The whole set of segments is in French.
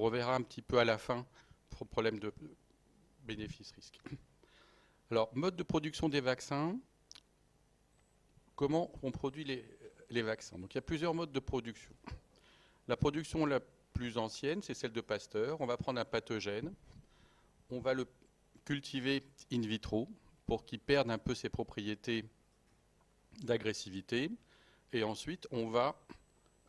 reverra un petit peu à la fin pour le problème de bénéfice-risque. Alors, mode de production des vaccins, comment on produit les vaccins? Donc, il y a plusieurs modes de production. La production la plus ancienne, c'est celle de Pasteur. On va prendre un pathogène, on va le cultiver in vitro pour qu'il perde un peu ses propriétés d'agressivité, et ensuite on va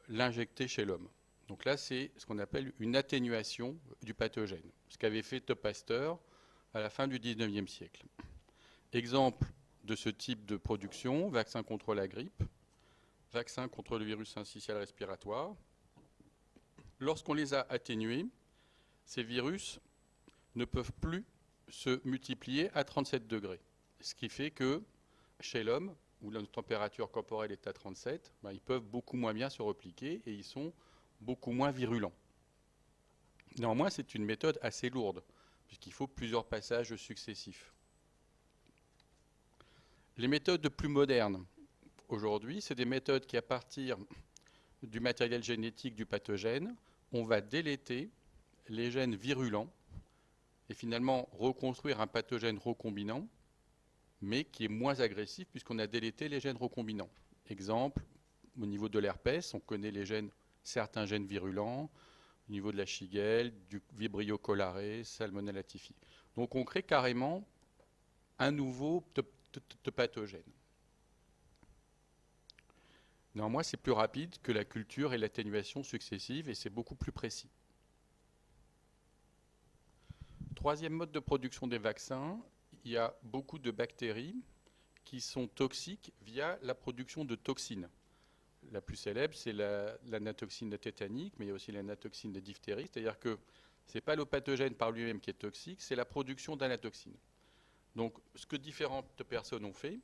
l'injecter chez l'homme. Donc là, c'est ce qu'on appelle une atténuation du pathogène, ce qu'avait fait Pasteur à la fin du 19e siècle. Exemple de ce type de production, vaccin contre la grippe, vaccin contre le virus syncytial respiratoire. Lorsqu'on les a atténués, ces virus ne peuvent plus se multiplier à 37 degrés. Ce qui fait que chez l'homme, où la température corporelle est à 37, ils peuvent beaucoup moins bien se repliquer et ils sont beaucoup moins virulents. Néanmoins, c'est une méthode assez lourde, puisqu'il faut plusieurs passages successifs. Les méthodes plus modernes, aujourd'hui, c'est des méthodes qui, à partir du matériel génétique du pathogène, on va déléter les gènes virulents et finalement reconstruire un pathogène recombinant, mais qui est moins agressif puisqu'on a délété les gènes recombinants. Exemple, au niveau de l'herpès, on connaît certains gènes virulents, au niveau de la shigelle, du Vibrio cholerae, Salmonella typhi. Donc on crée carrément un nouveau pathogène. Néanmoins, c'est plus rapide que la culture et l'atténuation successive et c'est beaucoup plus précis. Troisième mode de production des vaccins, il y a beaucoup de bactéries qui sont toxiques via la production de toxines. La plus célèbre, c'est l'anatoxine tétanique, mais il y a aussi l'anatoxine de diphtérie, c'est-à-dire que ce n'est pas le pathogène par lui-même qui est toxique, c'est la production d'anatoxine. Donc, ce que différentes personnes ont fait,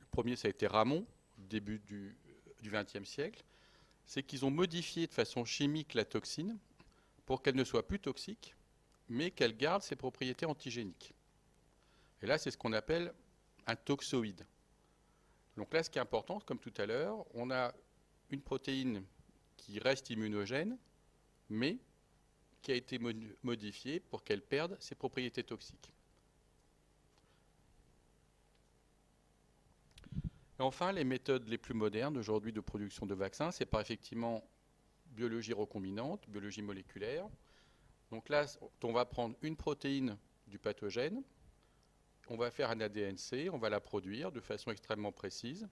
le premier, ça a été Ramon, début du XXe siècle, c'est qu'ils ont modifié de façon chimique la toxine pour qu'elle ne soit plus toxique, mais qu'elle garde ses propriétés antigéniques. Et là, c'est ce qu'on appelle un toxoïde. Donc là, ce qui est important, comme tout à l'heure, on a une protéine qui reste immunogène, mais qui a été modifiée pour qu'elle perde ses propriétés toxiques. Et enfin, les méthodes les plus modernes aujourd'hui de production de vaccins, c'est par effectivement biologie recombinante, biologie moléculaire. Donc là, on va prendre une protéine du pathogène, on va faire un ADN-C, on va la produire de façon extrêmement précise.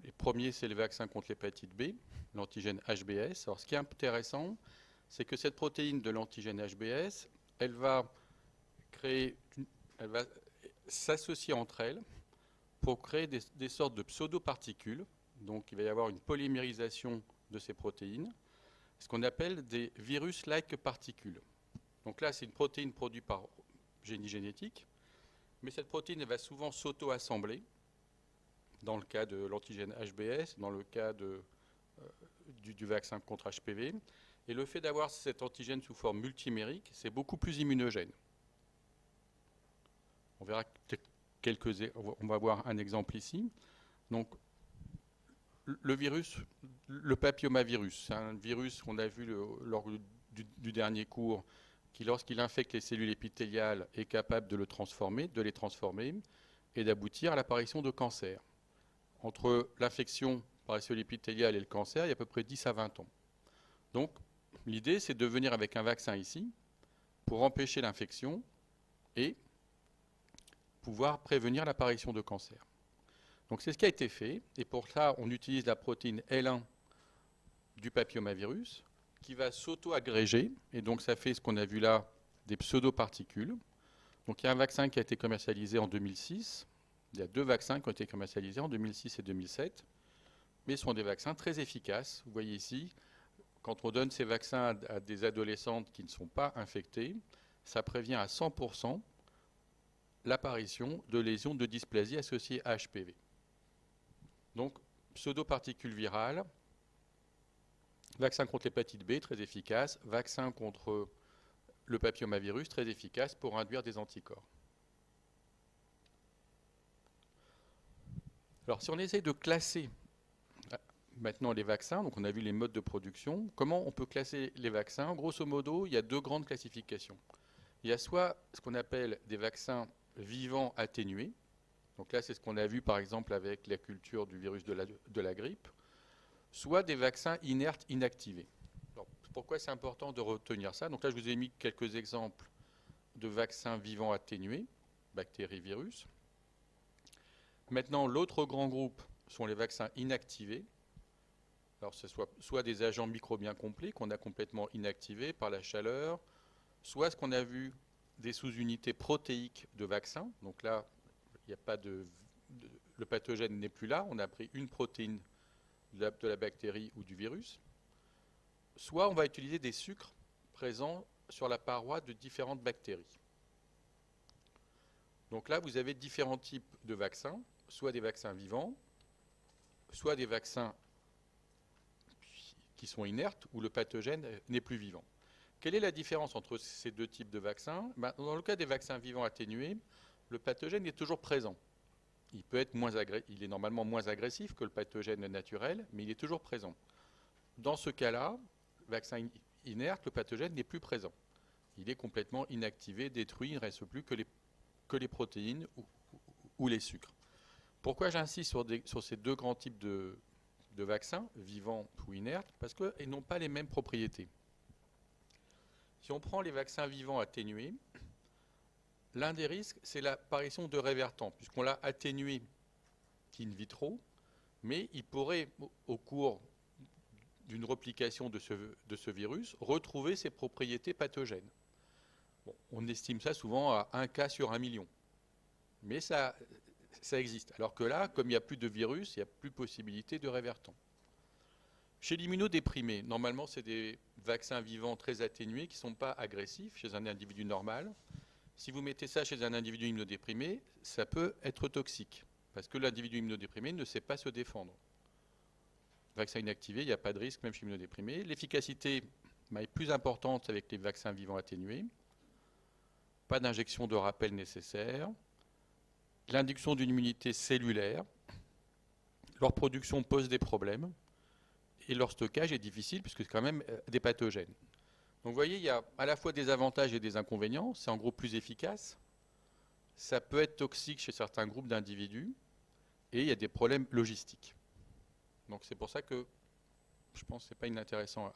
Les premiers, c'est le vaccin contre l'hépatite B, l'antigène HBS. Alors, ce qui est intéressant, c'est que cette protéine de l'antigène HBS, elle va s'associer entre elles pour créer des sortes de pseudo-particules. Donc, il va y avoir une polymérisation de ces protéines, ce qu'on appelle des virus-like particules. Donc là, c'est une protéine produite par génie génétique, mais cette protéine va souvent s'auto-assembler, dans le cas de l'antigène HBS, dans le cas du vaccin contre HPV. Et le fait d'avoir cet antigène sous forme multimérique, c'est beaucoup plus immunogène. On verra on va voir un exemple ici. Donc, le virus, le papillomavirus, c'est un virus qu'on a vu lors du dernier cours, qui, lorsqu'il infecte les cellules épithéliales, est capable de les transformer et d'aboutir à l'apparition de cancer. Entre l'infection par les cellules épithéliales et le cancer, il y a à peu près 10 à 20 ans. Donc, l'idée, c'est de venir avec un vaccin ici pour empêcher l'infection et pouvoir prévenir l'apparition de cancer. Donc, c'est ce qui a été fait. Et pour ça, on utilise la protéine L1 du papillomavirus qui va s'auto-agréger. Et donc, ça fait ce qu'on a vu là, des pseudo-particules. Donc, il y a un vaccin qui a été commercialisé en 2006. Il y a 2 vaccins qui ont été commercialisés en 2006 et 2007. Mais ce sont des vaccins très efficaces. Vous voyez ici, quand on donne ces vaccins à des adolescentes qui ne sont pas infectées, ça prévient à 100% l'apparition de lésions de dysplasie associées à HPV. Donc, pseudo-particules virales, vaccin contre l'hépatite B, très efficace, vaccin contre le papillomavirus, très efficace pour induire des anticorps. Alors, si on essaie de classer maintenant les vaccins. Donc on a vu les modes de production. Comment on peut classer les vaccins? Grosso modo, il y a deux grandes classifications. Il y a soit ce qu'on appelle des vaccins vivants atténués. Donc là, c'est ce qu'on a vu par exemple avec la culture du virus de la grippe. Soit des vaccins inertes inactivés. Alors, pourquoi c'est important de retenir ça? Donc là, je vous ai mis quelques exemples de vaccins vivants atténués, bactéries, virus. Maintenant, l'autre grand groupe sont les vaccins inactivés. Alors, ce soit des agents microbiens complets qu'on a complètement inactivés par la chaleur, soit ce qu'on a vu des sous-unités protéiques de vaccins. Donc là, il n'y a pas le pathogène n'est plus là. On a pris une protéine de la bactérie ou du virus. Soit on va utiliser des sucres présents sur la paroi de différentes bactéries. Donc là, vous avez différents types de vaccins, soit des vaccins vivants, soit des vaccins qui sont inertes, où le pathogène n'est plus vivant. Quelle est la différence entre ces deux types de vaccins? Dans le cas des vaccins vivants atténués, le pathogène est toujours présent. Il est normalement moins agressif que le pathogène naturel, mais il est toujours présent. Dans ce cas-là, vaccin inerte, le pathogène n'est plus présent. Il est complètement inactivé, détruit, il ne reste plus que les protéines ou les sucres. Pourquoi j'insiste sur ces deux grands types de vaccins, vivants ou inertes? Parce qu'ils n'ont pas les mêmes propriétés. Si on prend les vaccins vivants atténués, l'un des risques, c'est l'apparition de révertants, puisqu'on l'a atténué in vitro, mais il pourrait, au cours d'une replication de ce virus, retrouver ses propriétés pathogènes. Bon, on estime ça souvent à 1 cas sur 1 million. Mais ça existe. Alors que là, comme il n'y a plus de virus, il n'y a plus possibilité de révertants. Chez l'immunodéprimé, normalement, c'est des vaccins vivants très atténués qui ne sont pas agressifs chez un individu normal. Si vous mettez ça chez un individu immunodéprimé, ça peut être toxique, parce que l'individu immunodéprimé ne sait pas se défendre. Vaccin inactivé, il n'y a pas de risque, même chez l'immunodéprimé. L'efficacité est plus importante avec les vaccins vivants atténués. Pas d'injection de rappel nécessaire. L'induction d'une immunité cellulaire. Leur production pose des problèmes. Et leur stockage est difficile, puisque c'est quand même des pathogènes. Donc vous voyez, il y a à la fois des avantages et des inconvénients. C'est en gros plus efficace. Ça peut être toxique chez certains groupes d'individus. Et il y a des problèmes logistiques. Donc c'est pour ça que je pense que ce n'est pas inintéressant.